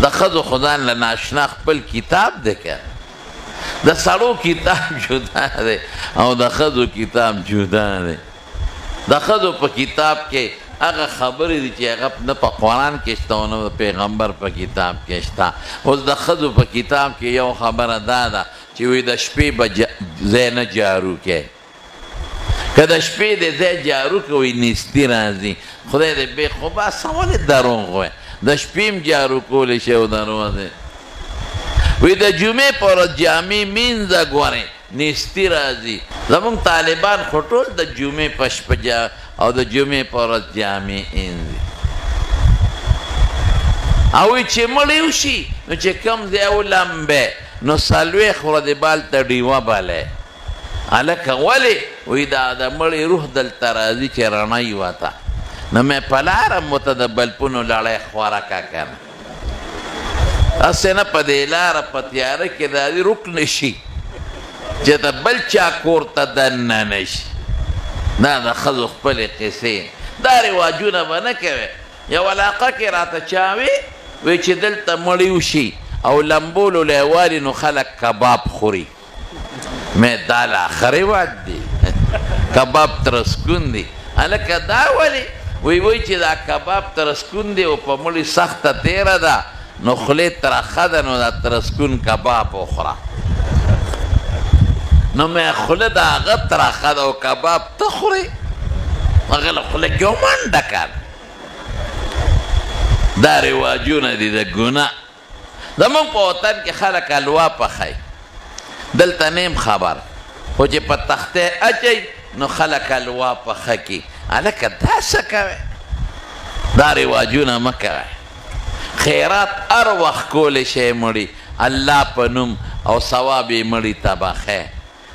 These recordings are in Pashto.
د ښځو خو ځان له ناشنا خپل کتاب دی که د سړو کتاب جدا دی او د ښځو کتاب جدا دی د ښځو په کتاب کې هغه خبرې دي چې هغه نه په قرآن کې شته او نه د پیغمبر په کتاب کې شته اوس د ښځو په کتاب کې یو خبره دا ده چې وایي د شپې به ځای نه جارو کوي که د شپې د ځای جارو کوي نیستي راځي خدای دې بې خو باسه ولې دروغ وایي د شپې هم جارو کولی شي او دروغ دی وی د جمعې په ورځ جامې مینځه ګورې نیستي راځي زمونږ طالبان خو ټول د جمعې په شپه او د جمعې په ورځ جامې انځي او وی چې مړی وشي نو چې کوم ځای ولمبې نو څلوېښت ورځې بالته ډیوه بلی هلکه ولې وی دا د مړی روح دلته راځي چې رڼۍ وته نو مې په لاره مو ته د بلپونو لړۍ خوره که کنه هسې نه په دې لاره په تیاره کې راځي روک نه شي چې د بل چا کور ته دننه نه شي دا د ښځو خپلې قصې دا رواجونه به نه کوې یو علاقه کې راته چا وی چې دلته مړي وشي او لمبولو لیوالي نو خلک کباب خوري مې دا لا ښه رواج دی کباب ترسکون دی هلکه دا ولې وی چې دا کباب ترسکون دی او په مړي سخته تیره ده نو خولې ترخه ده نو دا ترسکون کباب وخوره نو مې خوله د هغه ترخه ده او کباب ته خورې هغه له خوله کې ومنډه کړه دا رواجونه دي د ګناه زمونږ په وطن کې خلک الوا پخوي دلته نیم خبر خو چې په تختې اچوي نو خلک الوا پخه کي هلکه دا څه کوې دا رواجونه مه کوئ خیرات هر وخت کولی شی مړي الله په نوم او ثواب یې مړي ته بخی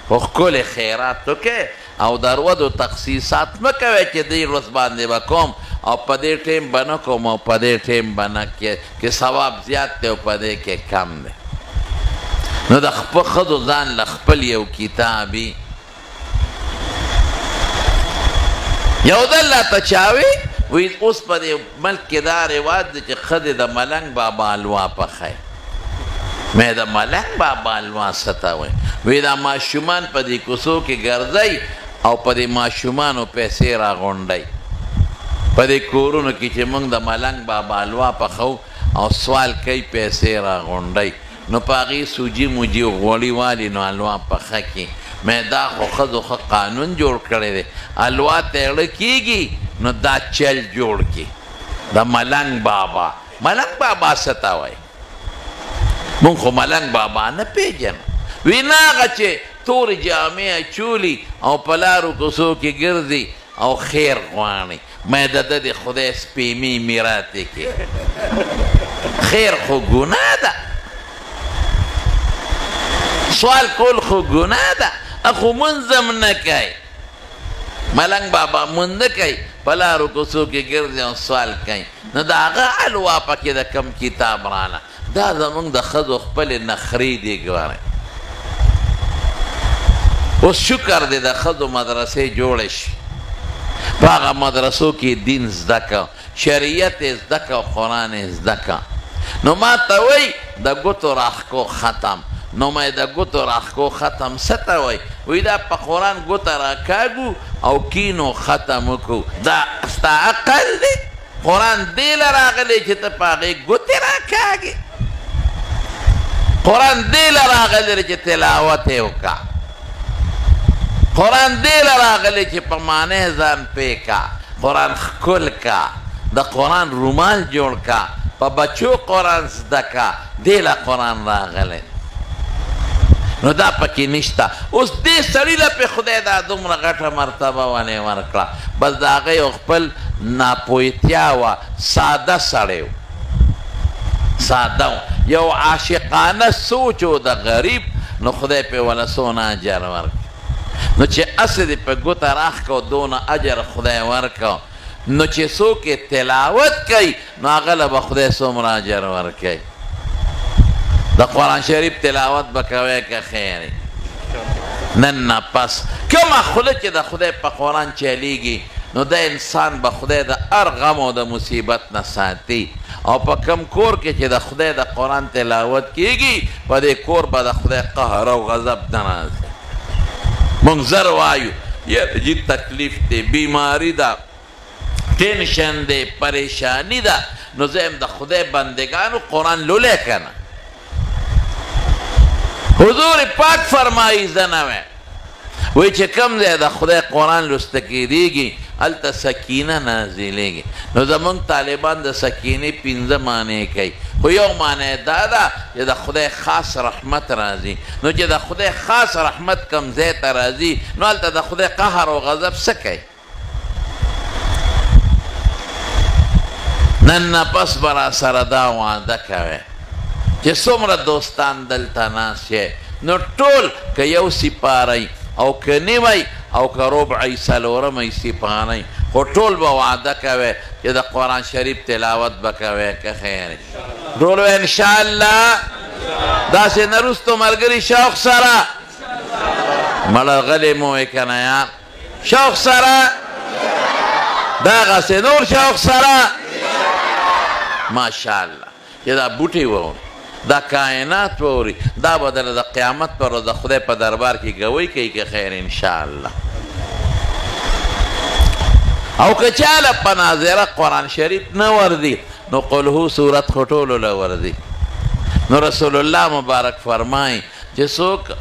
خو ښکلې خیرات وکړئ او د ارودو تخصیصات مه کوئ چې دې ورځ باندې به کوم او په دې ټیم به نه کوم او په دې ټیم به نه کې ثواب زیات دی او په دې کې کم دی نو د خپل ښځو ځان له خپل یو کتابي یو ځل راته چا وی اوس په دې ملک کې دا رواج دی چې ښځې د ملنګ بابا الوا پخوي مې د ملنګ بابا الوا څه ته وایي وی دا ماشومان په دې کوڅو کې ګرځئ او په دې ماشومانو پیسې راغونډئ په دې کورونو کې چې موږ د ملنګ بابا الوا پخو او سوال کوي پیسې راغونډئ نو په هغې سوجي موجي غوړي والي نو الوا پخه کړي مې دا خو ښځو ښه قانون جوړ کړی دی الوا تیړه کېږي نو دا چل جوړ کړي د ملنګ بابا څه ته وایي مونږ خو ملنګ بابا نه پېژنو وی نه هغه چې تورې جامې اچولي او په لارو کوڅو کې ګرځي او خیر غواړي مې د ده د خدای سپېمې میراتې کې خیر خو ګناه ده سوال کول خو ګناه ده خو مونځ هم نه کوي ملنګ بابا مونځ نه کوي په لارو کوڅو کې ګرځي او سوال کوي نو د هغه الوا پکې د کم کتاب رانه دا زمونږ د ښځو خپلې نخرې دي ګورئ اوس شکر دی د ښځو مدرسې جوړې شي په هغه مدرسو کې دین زده که شریعت یې زده که قرآن یې زده که نو ما ته وایي د ګوتو راښکو ختم نو مې د ګوتو راښکو ختم څه ته وایي وایي دا په قرآن ګوته راکاږو او کینو ختم وکړو دا ستا عقل دی قرآن دې له راغلی چې ته په هغې ګوتې راکاږې قرآن دې له راغلی چې تلاوت یې وکړه قرآن دې له راغلی چې په معنی ځان پوه کا قرآن ښکل کا د قرآن رومال جوړ کا په بچو قرآن زده کا دې له قرآن راغلی نو دا پکې نشته اوس دې سړي له پې خدای دا دومره غټه مرتبه ونې ورکړه بس د هغه یو خپل ناپوهتیا وه ساده سړی و ساده یو عاشقانه سوچ و د غریب نو خدای پې وله څونه اجر ورکړي نو چې هسې دې په ګوته راښکه دونه اجر خدای ورکړه نو چې څوک یې تلاوت کوي نو هغه له به خدای څومره اجر ورکوي د قرآن شریف تلاوت به کوی که خیر نن نه پس کومه خوله چې د خدای په قرآن چلیږي نو د انسان به خدای د هر غم او د مصیبت نه ساتي او په کم کور کې چې د خدای د قرآن تلاوت کیږي په دې کور به د خدای قهر او غضب نه راځي موږ زر وایو یاره جي تکلیف دی بیماري ده ټینشن دی پریشانی ده نو زه یم د خدای بندگانو قرآن لولی که نه حضور پاک فرمایي زه نه وی وی چې کم ځای د خدای قرآن لوسته کېدېږي هلته سکینه نازلېږي نو زمونږ طالبان د سکینې 15 معنی کوي خو یو معنی دا ده چې د خدای خاص رحمت راځي نو چې د خدای خاص رحمت کم ځای ته راځي نو هلته د خدای قهر او غضب څه کوي نن نه پس به را سره دا وعده کوئ چې څومره دوستان دلته ناست یې نو ټول که یو سپاری او که نیمی او که ربعی څلورمی سپاری خو ټول به وعده کوئ چې د قرآن شریف تلاوت به کوئ که خیر ټول به انشاءالله داسې نه وروستو ملګري شوق سره مړه غلی مو وی که نه یار شوق سره دغسې نور شوق سره ماشاءالله چې دا بوټي واوري دا کائنات واوري دا به دله د قیامت پر ورځ د خدای په دربار کې ګوی کوي که خیر انشاءالله او که چاله په ناظره قرآن شریف نه وردي نو قل هو صورت خو ټولو له وردي نو رسول الله مبارک فرمایي چې څوک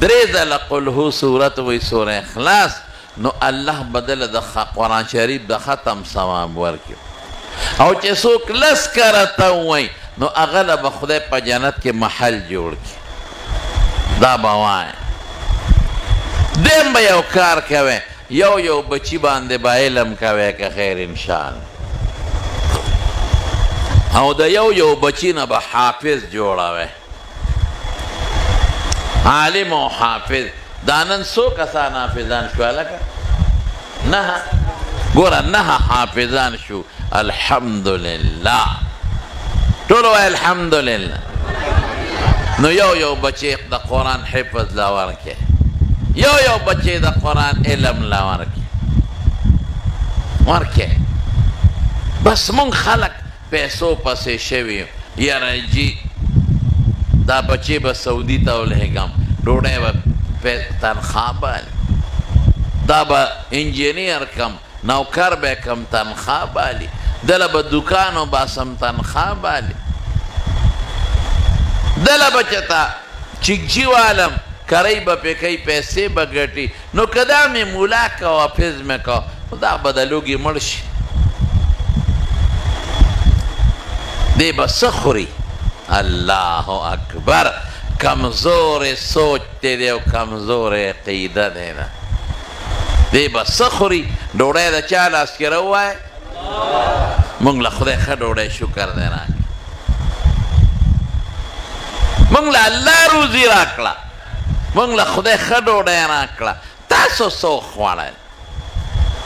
درې ځله قل هو صورت وایي سوره اخلاص نو الله به دله د قرآن شریف د ختم ثواب ورکړي او چې څوک لس کرته ووایي نو هغه له به خدای په جنت کې محل جوړ کړي دا به وایي دیم به یو کار کوئ یو بچی باندې به علم کوئ که خیر انشاءالله او د یو بچی نه به حافظ جوړوئ عالم او حافظ دا نن څو کسان حافظان شو هلکه نه ګوره نه حافظان شو الحمدلله ټول وایي الحمدلله نو یو بچی د قرآن حفظ لا ورکړي یو بچی د قرآن علم لا ورکړي بس مونږ خلک پیسو پسې شوي یاره جي دا بچی به سعودي ته ولېږم ډوډۍ به تنخوا بالي دا به انجینیر کم نوکر به کم تنخوا بالي دله به دکانو باسم تنخوا بالي دله به چېته چکچي والم کرۍ به پې کوي پیسې به ګټي نو که دا مې مولا که او حافظ مې که دا به د لوږې مړ شي دی به څه خوري الله اکبر کمزور سوچ دی او کمزور عقیده دی نه دی به څه خوري ډوډۍ د چا لاس کې راووایه مونږ له خدای ښه ډوډۍ شکر دی راکړه مونږ له الله روزي راکړه مونږ له خدای ښه ډوډۍ راکړه تاسو څه وخوړل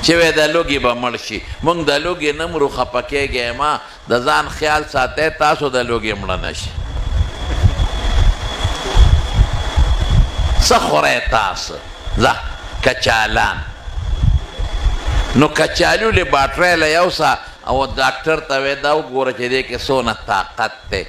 چې وی د لوږې به مړ شي مونږ د لوږې نه مرو خفه کېږئ ما د ځان خیال ساتئ تاسو د لوږې مړه نه شي څه خورئ تاسو ځه کچالان نو کچالو لیبارټرۍ له یوسه او ډاکټر ته وی دا وګوره چې دې کې څونه طاقت دی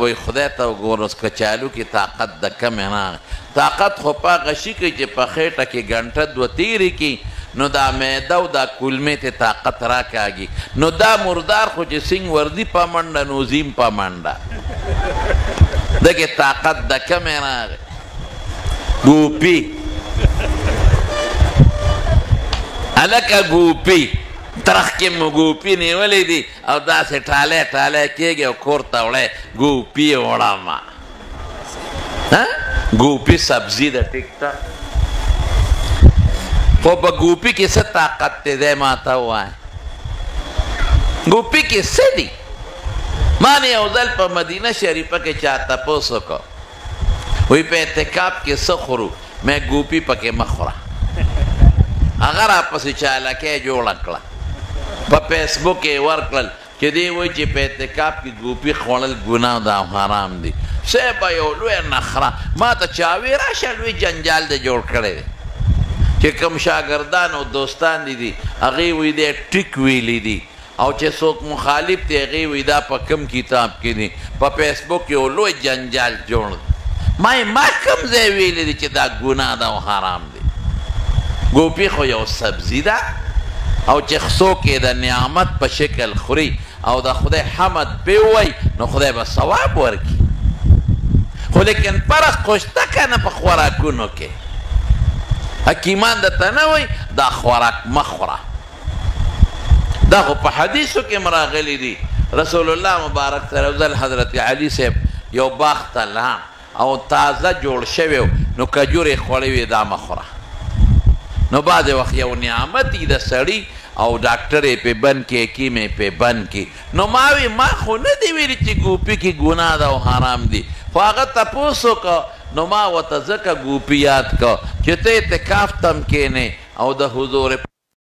وایي خدای ته وګوره کچالو کې طاقت د کمې راغی طاقت خو په هغه شي کوي چې په خېټه کې ګنټه دوه تېرې کړي نو دا معده او دا کولمې ته طاقت راکاږي نو دا مردار خو چې سنګ وردي په منډه نو زیم په منډه دغې طاقت د کمې راغی ګوپي هلکه ګوپي ترخ کې مو ګوپي نیولې دي او داسې ټالی ټالی کېږي او کور ته وړی ګوپي وړمه ګوپي سبزي ده ټیک ده خو په ګوپي کې څه طاقت دی دی ما ته ووایه ګوپي کې څه دي ما نه یو ځل په مدینه شریفه کې چا تپوس وکړو وایي په اعتکاف کې څه خورو مې ګوپي پکې مه خوره هغه راپسې چالاکۍ جوړه کړه په فیسبوک یې ورکړل چې دی وایي چې په اعتکاف کې ګوپي خوړل ګناه ده او حرام دي صاحب یو لویه نخره ما ته چا وی راشه لوی جنجال دی جوړ کړی دی چې کوم شاګردان او دوستان دي هغې وایي دی ټیک ویلی دي او چې څوک مخالف دی هغې وایي دا په کوم کتاب کې دي په فیسبوک یو لوی جنجال جوړ دی ما کوم ځای ویلی دی چې دا ګناه ده او حرام دی ګوپي خو یو سبزي ده او چې څوک یې د نعمت په شکل خوري او د خدای حمد پې ووایي نو خدای به ثواب ورکړي خو لیکن فرق خو شته که نه په خوراکونو کې حکیمان درته نه وایي دا خوراک مه خوره دا خو په حدیثو کې هم راغلی دي رسول الله مبارک سره ځل حضرت علی صاحب یو باغ ته لاړ او تازه جوړ شوی نو کجورې خوړې وې دا مه خوره نو بعضې وخت یو نعمت وي د سړي او ډاکټر یې پې بند کړي حکیم یې پې بند کړي نو ما وی ما خو نه دی ویلي چې ګوپي کې ګناه ده او حرام دي خو هغه تپوس وکړه نو ما ورته ځکه ګوپي یاد کړه چې ته اعتکاف ته هم کښېنې او د حضور